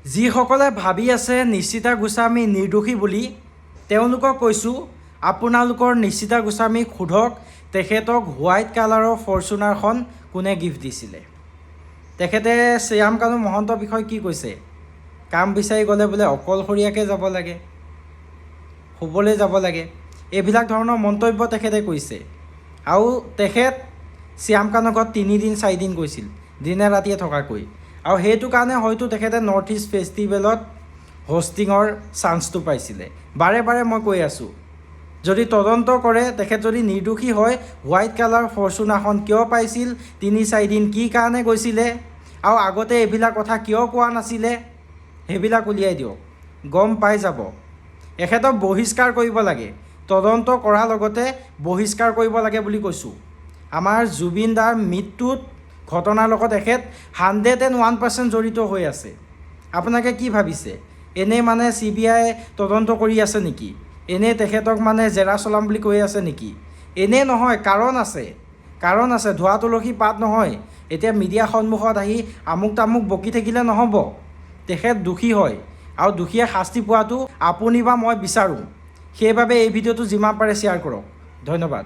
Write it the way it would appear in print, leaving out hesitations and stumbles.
যিসকলে ভাবি আছে নিশ্চিতা গোস্বামী নিৰ্দোষী বুলি তেওঁলোকক কৈছোঁ, আপোনালোকৰ নিশ্চিতা গোস্বামীক সোধক তেখেতক হোৱাইট কালাৰৰ ফৰ্চুনাৰখন কোনে গিফ্ট দিছিলে। তেখেতে শ্যামকানু মহন্তৰ বিষয়ে কি কৈছে? কাম বিচাৰি গ'লে বোলে অকলশৰীয়াকৈ যাব লাগে, শুবলৈ যাব লাগে, এইবিলাক ধৰণৰ মন্তব্য তেখেতে কৈছে। আৰু তেখেত শ্যামকানুৰ ঘৰত 3 দিন 4 দিন গৈছিল, দিনে ৰাতিয়ে থকাকৈ। আৰু সেইটো কাৰণে হয়তো তেখেতে নৰ্থ ইষ্ট ফেষ্টিভেলত হোষ্টিঙৰ চান্সটো পাইছিলে। বাৰে বাৰে মই কৈ আছোঁ, যদি তদন্ত কৰে, তেখেত যদি নিৰ্দোষী হয়, হোৱাইট কালাৰ ফৰ্চুনাৰখন কিয় পাইছিল, 3-4 দিন কি কাৰণে গৈছিলে, আৰু আগতে এইবিলাক কথা কিয় কোৱা নাছিলে, সেইবিলাক উলিয়াই দিয়ক, গম পাই যাব। এখেতক বহিষ্কাৰ কৰিব লাগে, তদন্ত কৰাৰ লগতে বহিষ্কাৰ কৰিব লাগে বুলি কৈছোঁ। আমাৰ জুবিন দাৰ মৃত্যুত ঘটনাৰ লগত এখেত 101% জড়িত হৈ আছে। আপোনালোকে কি ভাবিছে? এনেই মানে CBI তদন্ত কৰি আছে নেকি? এনেই তেখেতক মানে জেৰা চলাম বুলি কৈ আছে নেকি? এনেই নহয়, কাৰণ আছে, কাৰণ আছে। ধোৱা তুলসী পাত নহয়। এতিয়া মিডিয়া সন্মুখত আহি আমুক তামুক বকি থাকিলে নহ'ব। তেখেত দোষী হয়, আৰু দোষীয়ে শাস্তি পোৱাটো আপুনি বা মই বিচাৰোঁ। সেইবাবে এই ভিডিঅ'টো যিমান পাৰে শ্বেয়াৰ কৰক। ধন্যবাদ।